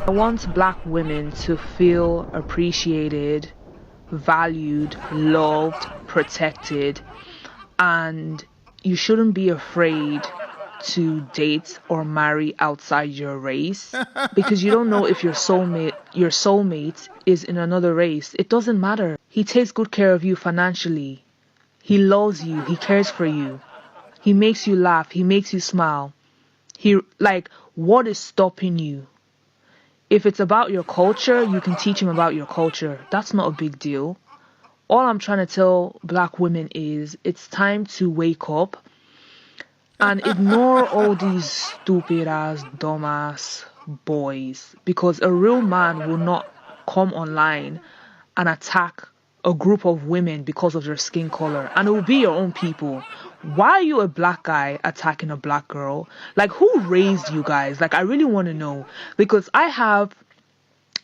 I want black women to feel appreciated, valued, loved, protected, and you shouldn't be afraid to date or marry outside your race because you don't know if your soulmate is in another race. It doesn't matter. He takes good care of you financially. He loves you. He cares for you. He makes you laugh. He makes you smile. What is stopping you? If it's about your culture, you can teach him about your culture. That's not a big deal. All I'm trying to tell black women is it's time to wake up and ignore all these stupid ass, dumbass boys, because a real man will not come online and attack a group of women because of their skin color, and it will be your own people. Why are you a black guy attacking a black girl? Like, who raised you guys? Like, I really want to know, because I have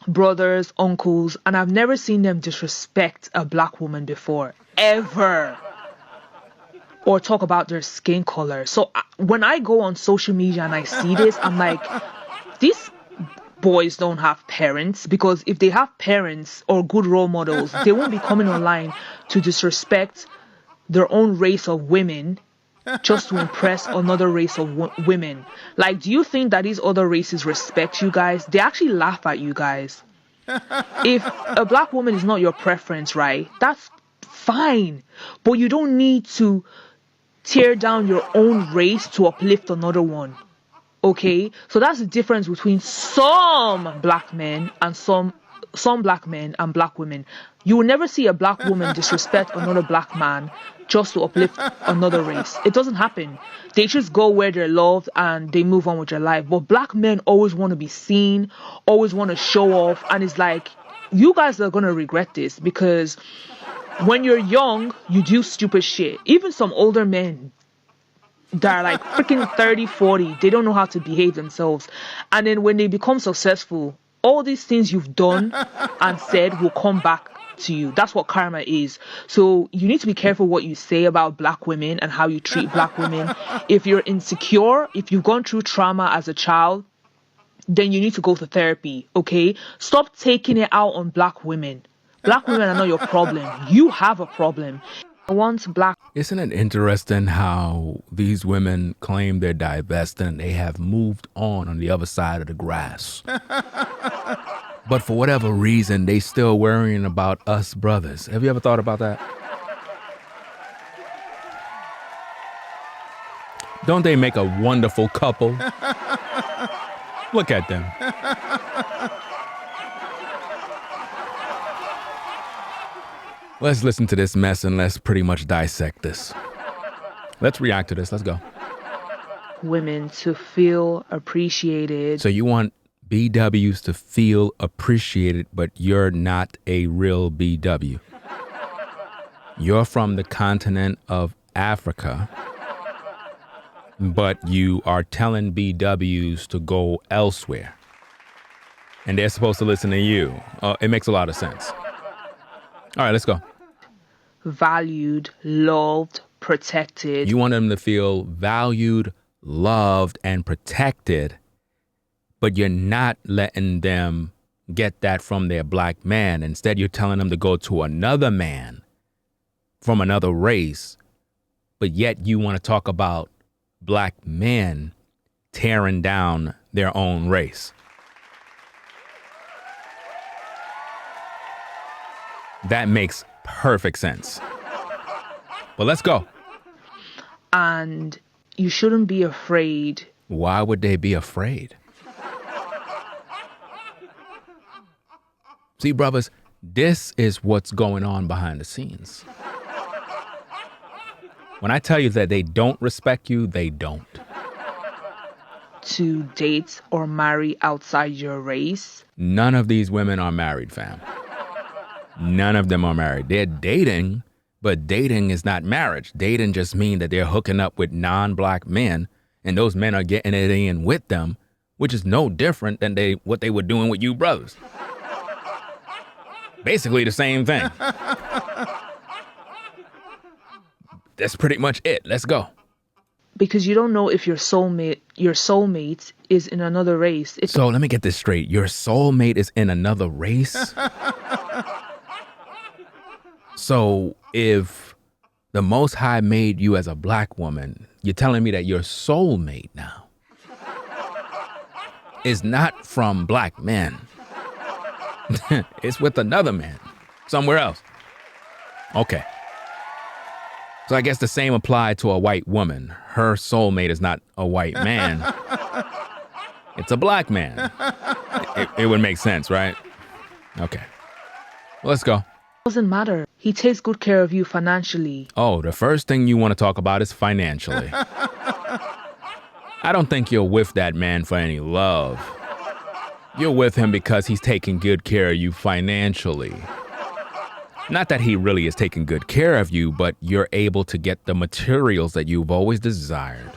brothers, uncles, and I've never seen them disrespect a black woman before, ever, or talk about their skin color. So when I go on social media and I see this, I'm like, these boys don't have parents, because if they have parents or good role models, they won't be coming online to disrespect their own race of women just to impress another race of women. Like, do you think that these other races respect you guys? They actually laugh at you guys. If a black woman is not your preference, right, that's fine, but you don't need to tear down your own race to uplift another one. Okay, so that's the difference between some black men and some black men and black women. You will never see a black woman disrespect another black man just to uplift another race. It doesn't happen. They just go where they're loved and they move on with their life. But black men always want to be seen, always want to show off, and it's like, you guys are gonna regret this, because when you're young, you do stupid shit. Even some older men that are like freaking 30, 40, they don't know how to behave themselves. And then when they become successful, all these things you've done and said will come back to you. That's what karma is. So you need to be careful what you say about black women and how you treat black women. If you're insecure, if you've gone through trauma as a child, then you need to go to therapy, okay? Stop taking it out on black women. Black women are not your problem. You have a problem. I want black. Isn't it interesting how these women claim they're divested and they have moved on the other side of the grass? But for whatever reason, they still worrying about us brothers. Have you ever thought about that? Don't they make a wonderful couple? Look at them. Let's listen to this mess and let's pretty much dissect this. Let's react to this. Let's go. Women to feel appreciated. So you want BWs to feel appreciated, but you're not a real BW. You're from the continent of Africa, but you are telling BWs to go elsewhere. And they're supposed to listen to you. It makes a lot of sense. All right, let's go. Valued, loved, protected. You want them to feel valued, loved, and protected, but you're not letting them get that from their black man. Instead, you're telling them to go to another man from another race, but yet you want to talk about black men tearing down their own race. That makes perfect sense. But let's go. And you shouldn't be afraid. Why would they be afraid? See, brothers, this is what's going on behind the scenes. When I tell you that they don't respect you, they don't. To date or marry outside your race. None of these women are married, fam. None of them are married. They're dating, but dating is not marriage. Dating just means that they're hooking up with non-black men, and those men are getting it in with them, which is no different than what they were doing with you brothers. Basically the same thing. That's pretty much it. Let's go. because you don't know if your soulmate is in another race. So let me get this straight. Your soulmate is in another race? So if the Most High made you as a black woman, you're telling me that your soulmate now is not from black men. It's with another man somewhere else. Okay. So I guess the same applied to a white woman. Her soulmate is not a white man. It's a black man. It would make sense, right? Okay. Well, let's go. Doesn't matter. He takes good care of you financially. Oh, the first thing you want to talk about is financially. I don't think you're with that man for any love. You're with him because he's taking good care of you financially. Not that he really is taking good care of you, but you're able to get the materials that you've always desired.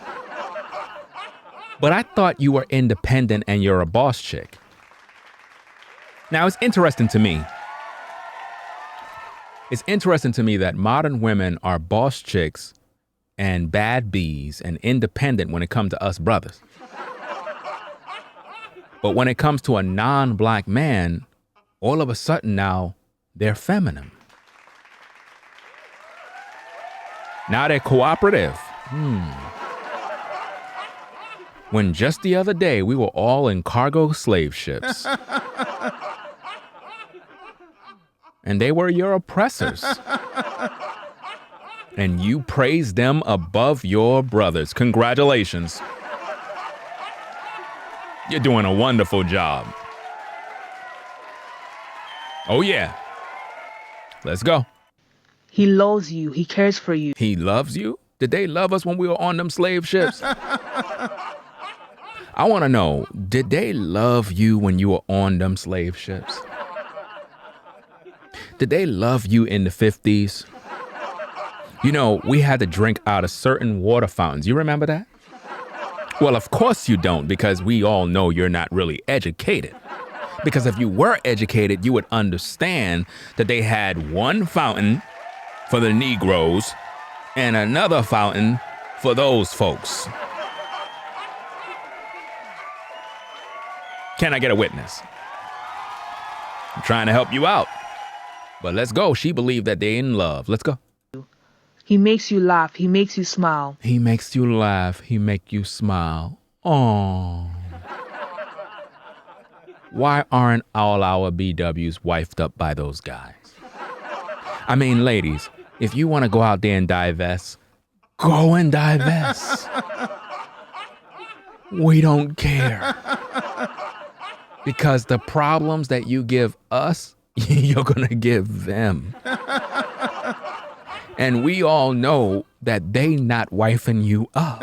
But I thought you were independent and you're a boss chick. Now, it's interesting to me. It's interesting to me that modern women are boss chicks and bad bees and independent when it comes to us brothers. But when it comes to a non-black man, all of a sudden now they're feminine. Now they're cooperative. When just the other day we were all in cargo slave ships. And they were your oppressors. And you praised them above your brothers. Congratulations. You're doing a wonderful job. Oh, yeah. Let's go. He loves you. He cares for you. He loves you? Did they love us when we were on them slave ships? I want to know, did they love you when you were on them slave ships? Did they love you in the 50s? You know, we had to drink out of certain water fountains. You remember that? Well, of course you don't, because we all know you're not really educated. Because if you were educated, you would understand that they had one fountain for the Negroes and another fountain for those folks. Can I get a witness? I'm trying to help you out. But let's go. She believed that they're in love. Let's go. He makes you laugh. He makes you smile. He makes you laugh. He makes you smile. Oh. Why aren't all our BWs wifed up by those guys? I mean, ladies, if you want to go out there and divest, go and divest. We don't care. Because the problems that you give us, you're going to give them. And we all know that they not wifing you up.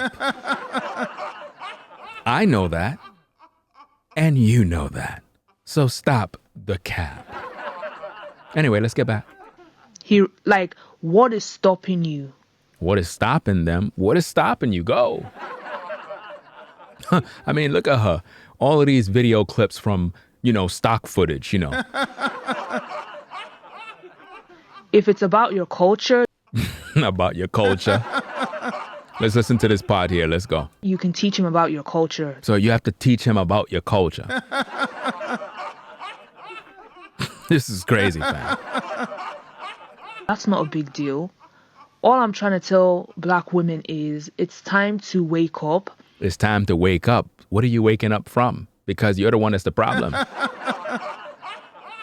I know that. And you know that. So stop the cap. Anyway, let's get back. What is stopping you? What is stopping them? What is stopping you? Go. I mean, look at her. All of these video clips from, stock footage, If it's about your culture. About your culture. Let's listen to this part here. Let's go. You can teach him about your culture. So you have to teach him about your culture. This is crazy, man. That's not a big deal. All I'm trying to tell black women is it's time to wake up. It's time to wake up. What are you waking up from? Because you're the one that's the problem.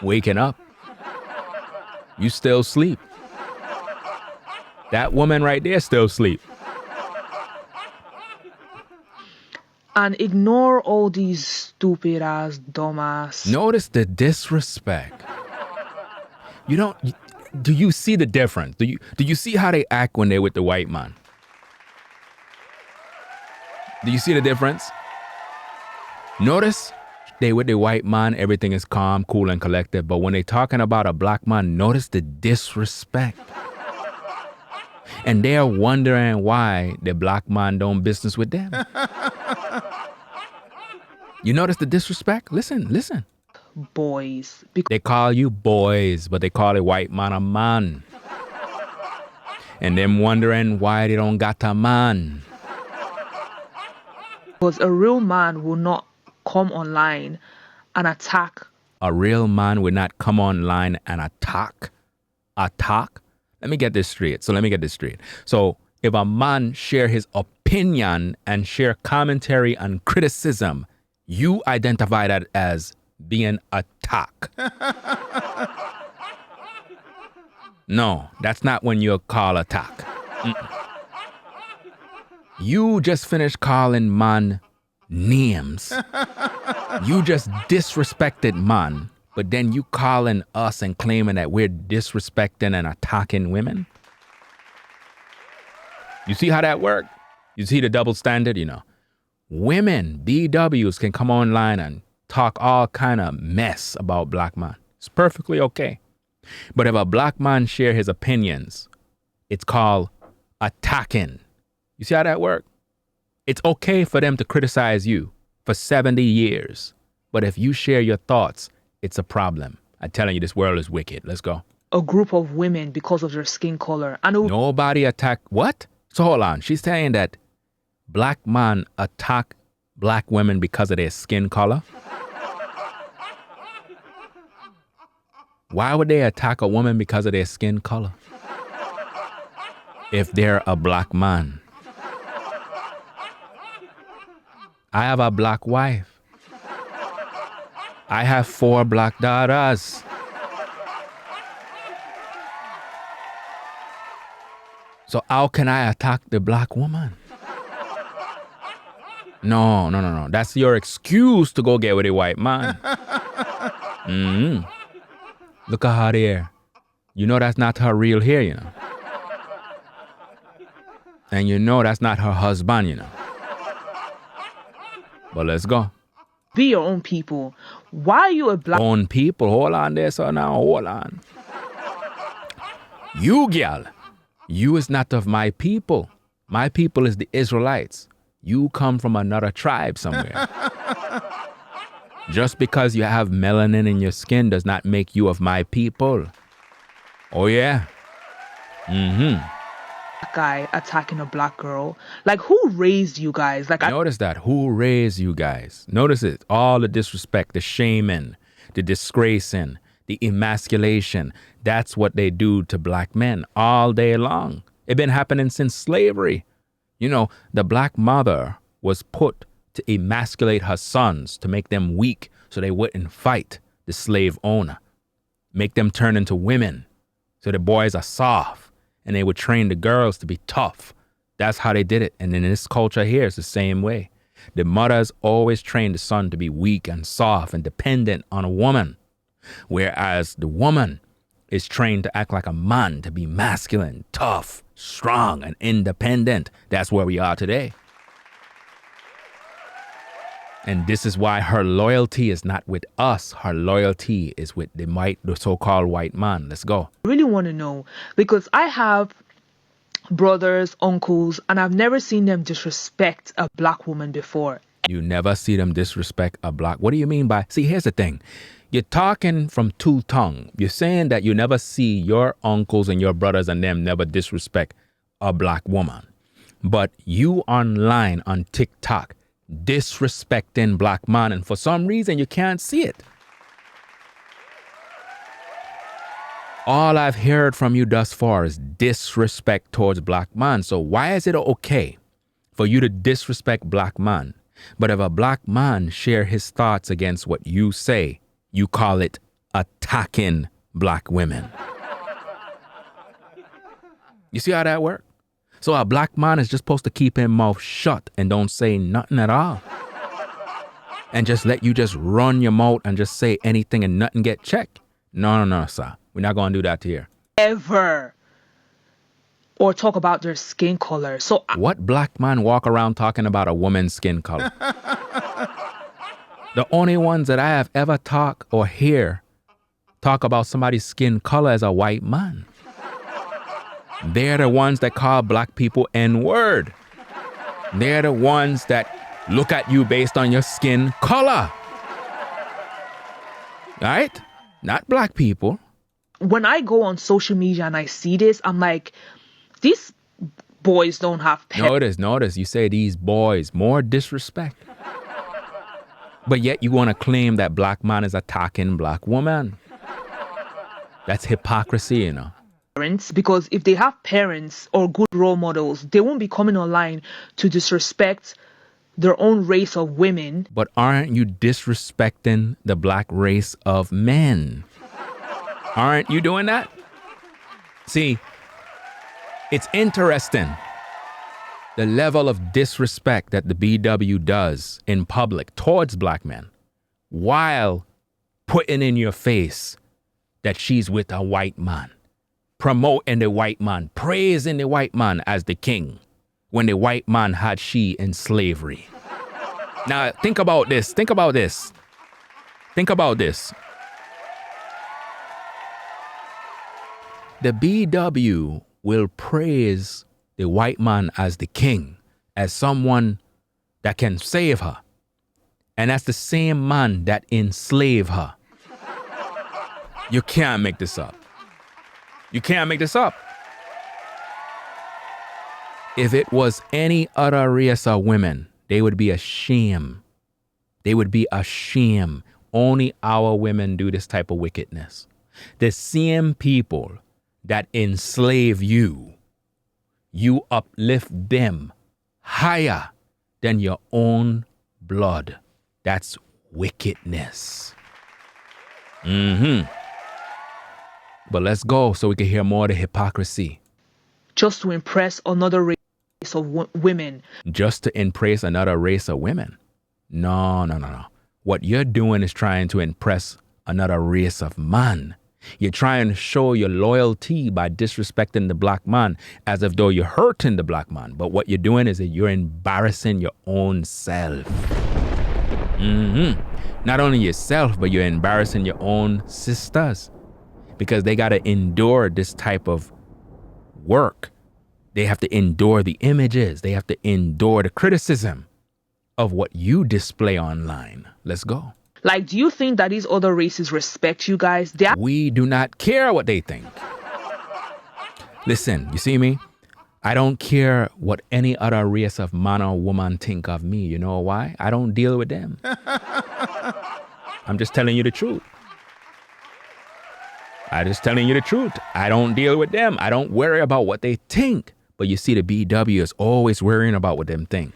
Waking up. You still sleep. That woman right there still sleep. And ignore all these stupid ass, dumbass. Notice the disrespect. Do you see the difference? Do you see how they act when they're with the white man? Do you see the difference? Notice they with the white man, everything is calm, cool, and collected. But when they talking about a black man, notice the disrespect. And they're wondering why the black man don't business with them. You notice the disrespect? Listen. Boys. They call you boys, but they call a white man a man. And them wondering why they don't got a man. Because a real man will not come online and attack. A real man would not come online and attack. Attack? Let me get this straight. So if a man share his opinion and share commentary and criticism, you identify that as being attack. No, that's not when you call attack. You just finished calling man names. You just disrespected man, but then you calling us and claiming that we're disrespecting and attacking women? You see how that worked? You see the double standard, Women, BWs, can come online and talk all kind of mess about black man. It's perfectly okay. But if a black man share his opinions, it's called attacking. You see how that works? It's okay for them to criticize you for 70 years. But if you share your thoughts, it's a problem. I'm telling you, this world is wicked. Let's go. A group of women because of their skin color. Nobody attack. What? So hold on. She's saying that black men attack black women because of their skin color? Why would they attack a woman because of their skin color? If they're a black man. I have a black wife. I have 4 black daughters. So how can I attack the black woman? No. That's your excuse to go get with a white man. Look at her there. You know that's not her real hair, And you know that's not her husband, But let's go. Be your own people. Why are you a black... Own people? Hold on there, so now hold on. You, girl, you is not of my people. My people is the Israelites. You come from another tribe somewhere. Just because you have melanin in your skin does not make you of my people. Oh, yeah? Guy attacking a black girl. Like, who raised you guys? Notice that. Who raised you guys? Notice it. All the disrespect, the shaming, the disgracing, the emasculation. That's what they do to black men all day long. It's been happening since slavery. The black mother was put to emasculate her sons, to make them weak so they wouldn't fight the slave owner. Make them turn into women so the boys are soft. And they would train the girls to be tough. That's how they did it. And in this culture here, it's the same way. The mothers always train the son to be weak and soft and dependent on a woman. Whereas the woman is trained to act like a man, to be masculine, tough, strong, and independent. That's where we are today. And this is why her loyalty is not with us. Her loyalty is with the so-called white man. Let's go. I really want to know, because I have brothers, uncles, and I've never seen them disrespect a black woman before. You never see them disrespect a black... What do you mean by... See, here's the thing. You're talking from two tongues. You're saying that you never see your uncles and your brothers and them never disrespect a black woman. But you online on TikTok disrespecting black man, and for some reason you can't see it. All I've heard from you thus far is disrespect towards black man. So why is it okay for you to disrespect black man, but if a black man share his thoughts against what you say, you call it attacking black women? You see how that works? So a black man is just supposed to keep his mouth shut and don't say nothing at all. And just let you just run your mouth and just say anything and nothing get checked. No, sir. We're not going to do that here. Ever. Or talk about their skin color. So what black man walk around talking about a woman's skin color? The only ones that I have ever talk or hear talk about somebody's skin color is a white man. They're the ones that call black people N-word. They're the ones that look at you based on your skin color. Right? Not black people. When I go on social media and I see this, I'm like, these boys don't have parents. Notice, you say these boys, more disrespect. But yet you want to claim that black man is attacking black woman. That's hypocrisy, you know. Because if they have parents or good role models, they won't be coming online to disrespect their own race of women. But aren't you disrespecting the black race of men? Aren't you doing that? See, it's interesting the level of disrespect that the BW does in public towards black men while putting in your face that she's with a white man, promoting the white man, praising the white man as the king when the white man had she in slavery. Now, think about this. The BW will praise the white man as the king, as someone that can save her. And that's the same man that enslaved her. You can't make this up. If it was any other race of women, they would be ashamed. Only our women do this type of wickedness. The same people that enslave you, you uplift them higher than your own blood. That's wickedness. But let's go so we can hear more of the hypocrisy. Just to impress another race of women. Just to impress another race of women? No. What you're doing is trying to impress another race of man. You're trying to show your loyalty by disrespecting the black man as if though you're hurting the black man. But what you're doing is that you're embarrassing your own self. Not only yourself, but you're embarrassing your own sisters because they got to endure this type of work. They have to endure the images. They have to endure the criticism of what you display online. Let's go. Like, do you think that these other races respect you guys? We do not care what they think. Listen, you see me? I don't care what any other race of man or woman think of me. You know why? I don't deal with them. I'm just telling you the truth. I don't deal with them. I don't worry about what they think. But you see, the BW is always worrying about what them think.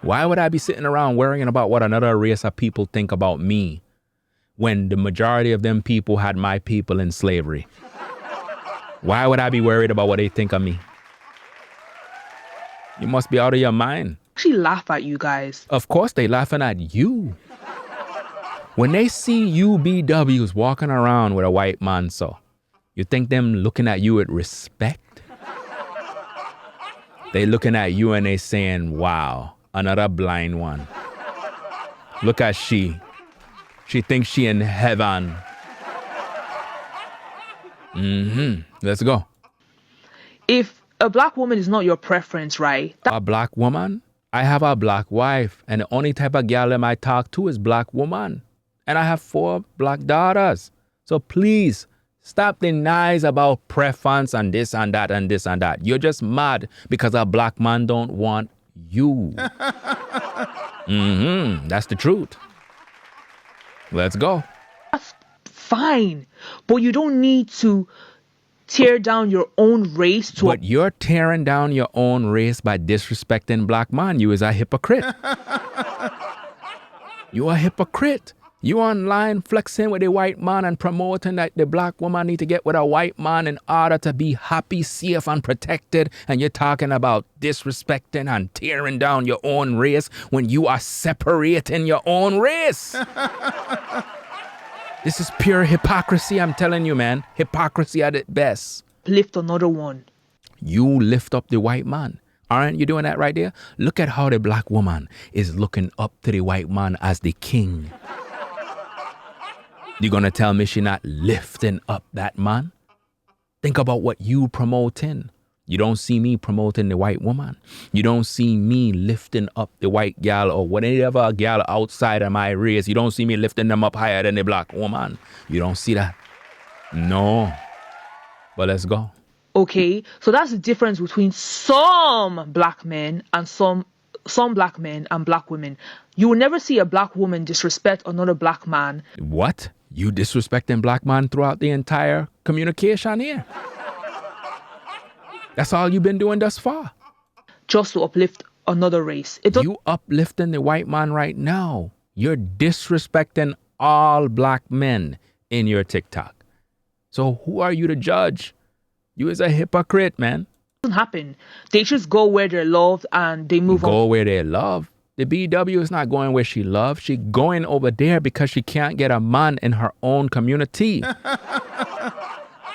Why would I be sitting around worrying about what another race of people think about me when the majority of them people had my people in slavery? Why would I be worried about what they think of me? You must be out of your mind. Actually laugh at you guys. Of course they laughing at you. When they see you BWs walking around with a white man, so you think them looking at you with respect? They looking at you and they saying, wow, another blind one. Look at she. She thinks she in heaven. Let's go. If a black woman is not your preference, right? A black woman? I have a black wife, and the only type of girl that I talk to is black woman. And I have 4 black daughters. So please, stop the lies about preference and this and that and this and that. You're just mad because a black man don't want you. That's the truth. Let's go. That's fine. But you don't need to tear down your own race to... But you're tearing down your own race by disrespecting black man. You is a hypocrite. You a hypocrite. You online flexing with a white man and promoting that the black woman need to get with a white man in order to be happy, safe, and protected. And you're talking about disrespecting and tearing down your own race when you are separating your own race. This is pure hypocrisy, I'm telling you, man. Hypocrisy at its best. Lift another one. You lift up the white man. Aren't you doing that right there? Look at how the black woman is looking up to the white man as the king. You're going to tell me she not lifting up that man? Think about what you promoting. You don't see me promoting the white woman. You don't see me lifting up the white gal or whatever gal outside of my race. You don't see me lifting them up higher than the black woman. You don't see that. No. But let's go. Okay, so that's the difference between some black men and some black men and black women. You will never see a black woman disrespect another black man. What? You disrespecting black man throughout the entire communication here? That's all you've been doing thus far. Just to uplift another race. You uplifting the white man right now. You're disrespecting all black men in your TikTok. So who are you to judge? You is a hypocrite, man. Doesn't happen. They just go where they're loved and they move on. Go where they love. The BW is not going where she loves. She going over there because she can't get a man in her own community.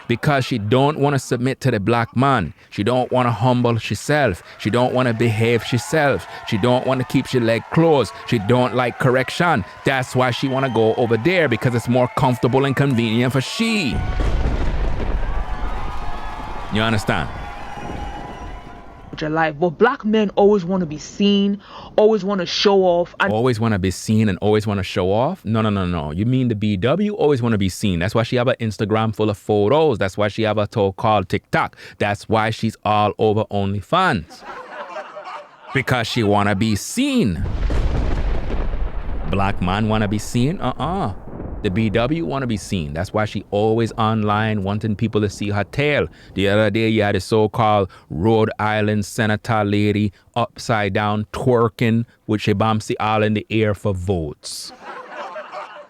Because she don't want to submit to the black man. She don't want to humble herself. She don't want to behave herself. She don't want to keep her leg closed. She don't like correction. That's why she want to go over there, because it's more comfortable and convenient for she. You understand? Your life. But black men always want to be seen, always want to show off. And always want to be seen and always want to show off? No. You mean the BW always want to be seen. That's why she have an Instagram full of photos. That's why she have a talk called TikTok. That's why she's all over OnlyFans. Because she want to be seen. Black man want to be seen? The BW want to be seen. That's why she always online wanting people to see her tail. The other day, you had a so-called Rhode Island senator lady upside down twerking with she bombsy all in the air for votes.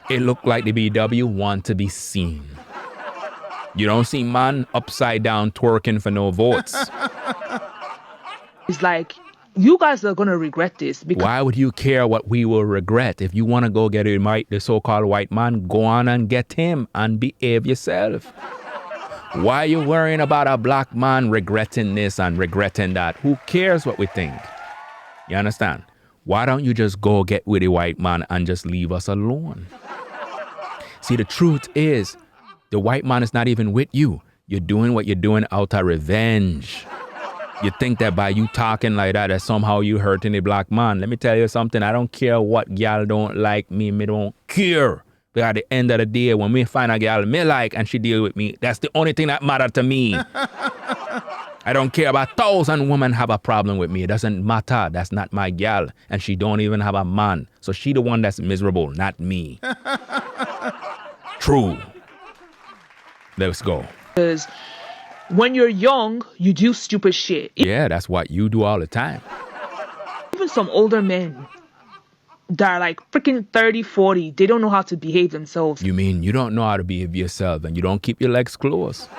It looked like the BW want to be seen. You don't see man upside down twerking for no votes. It's like, you guys are going to regret this. Because why would you care what we will regret? If you want to go get the so-called white man, go on and get him and behave yourself. Why are you worrying about a black man regretting this and regretting that? Who cares what we think? You understand? Why don't you just go get with the white man and just leave us alone? See, the truth is, the white man is not even with you. You're doing what you're doing out of revenge. You think that by you talking like that somehow you hurting the black man. Let me tell you something. I don't care what gal don't like me. Me don't care. But at the end of the day, when we find a gal me like and she deal with me, that's the only thing that matter to me. I don't care about 1,000 women have a problem with me. It doesn't matter. That's not my gal. And she don't even have a man. So she the one that's miserable, not me. True. Let's go. Because when you're young, you do stupid shit. Yeah, that's what you do all the time. Even some older men that are like freaking 30, 40, they don't know how to behave themselves. You mean you don't know how to behave yourself and you don't keep your legs closed?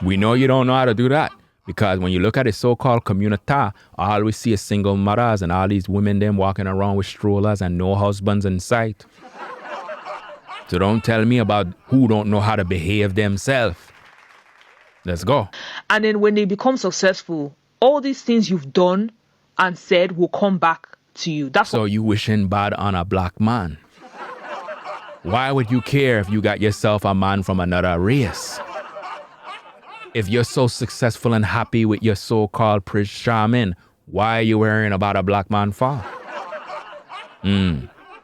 We know you don't know how to do that. Because when you look at the so-called community, all we see is single mothers and all these women them walking around with strollers and no husbands in sight. So don't tell me about who don't know how to behave themselves. Let's go. And then when they become successful, all these things you've done and said will come back to you. That's so you wishing bad on a black man. Why would you care if you got yourself a man from another race? If you're so successful and happy with your so-called Prince Charming, why are you worrying about a black man for?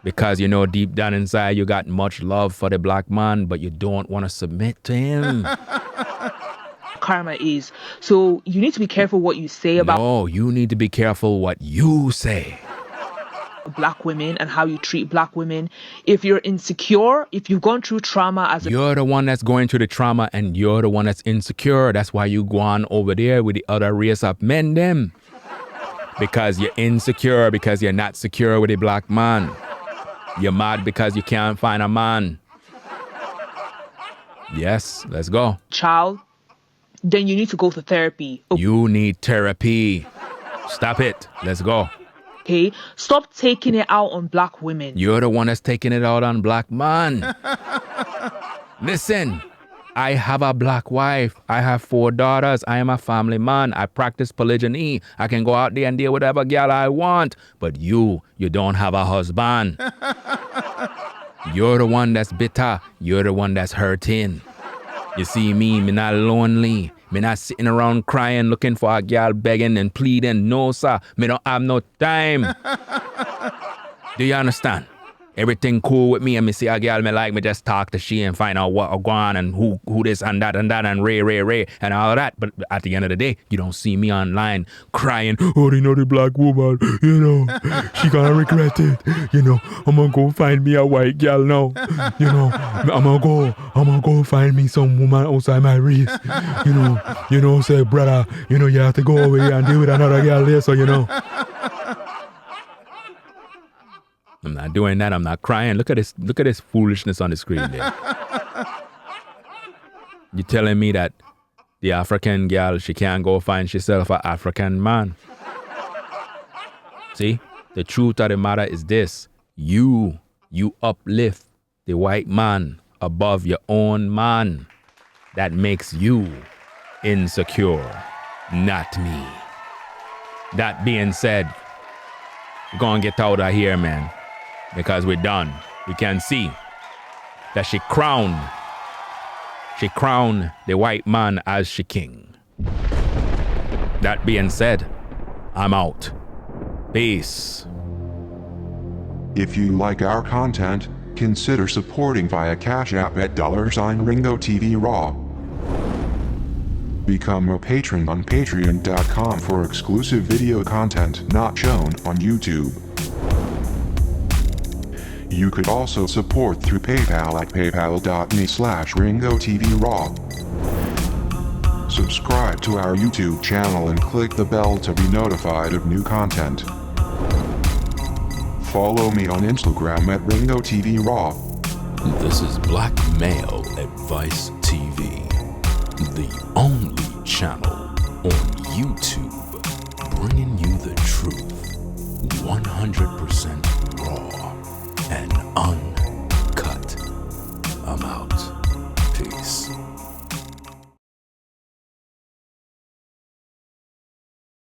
Because you know deep down inside you got much love for the black man, but you don't want to submit to him. Karma is. So you need to be careful what you say about. No, you need to be careful what you say. Black women and how you treat black women. If you're insecure, if you've gone through trauma as you're the one that's going through the trauma and you're the one that's insecure. That's why you go on over there with the other race of men them. Because you're insecure, because you're not secure with a black man. You're mad because you can't find a man. Yes, let's go. Child, then you need to go to therapy. Okay. You need therapy. Stop it. Let's go. Okay? Stop taking it out on black women. You're the one that's taking it out on black man. Listen, I have a black wife. I have 4 daughters. I am a family man. I practice polygyny. I can go out there and deal with whatever girl I want. But you don't have a husband. You're the one that's bitter. You're the one that's hurting. You see me not lonely. Me not sitting around crying, looking for a girl begging and pleading. No, sir. Me don't have no time. Do you understand? Everything cool with me, and me see a girl me like, me just talk to she and find out what I want and who this and that and Ray and all of that. But at the end of the day, you don't see me online crying, oh, they know the black woman, you know, she gonna regret it, you know, I'm gonna go find me a white girl now, you know, I'm gonna go find me some woman outside my race, you know, say, brother, you know, you have to go over here and deal with another girl there, so you know. I'm not doing that. I'm not crying. Look at this foolishness on the screen there. You're telling me that the African girl, she can't go find herself an African man. See, the truth of the matter is this. You uplift the white man above your own man. That makes you insecure, not me. That being said, we're gonna get out of here, man. Because we're done. We can see that she crowned the white man as she king. That being said, I'm out. Peace. If you like our content, consider supporting via Cash App at $RainbowTV Raw. Become a patron on patreon.com for exclusive video content not shown on YouTube. You could also support through PayPal at paypal.me/RainbowTVRaw. Subscribe to our YouTube channel and click the bell to be notified of new content. Follow me on Instagram at RainbowTVRaw. This is Black Male Advice TV, the only channel on YouTube bringing you the truth 100% raw and uncut. I'm out. Peace.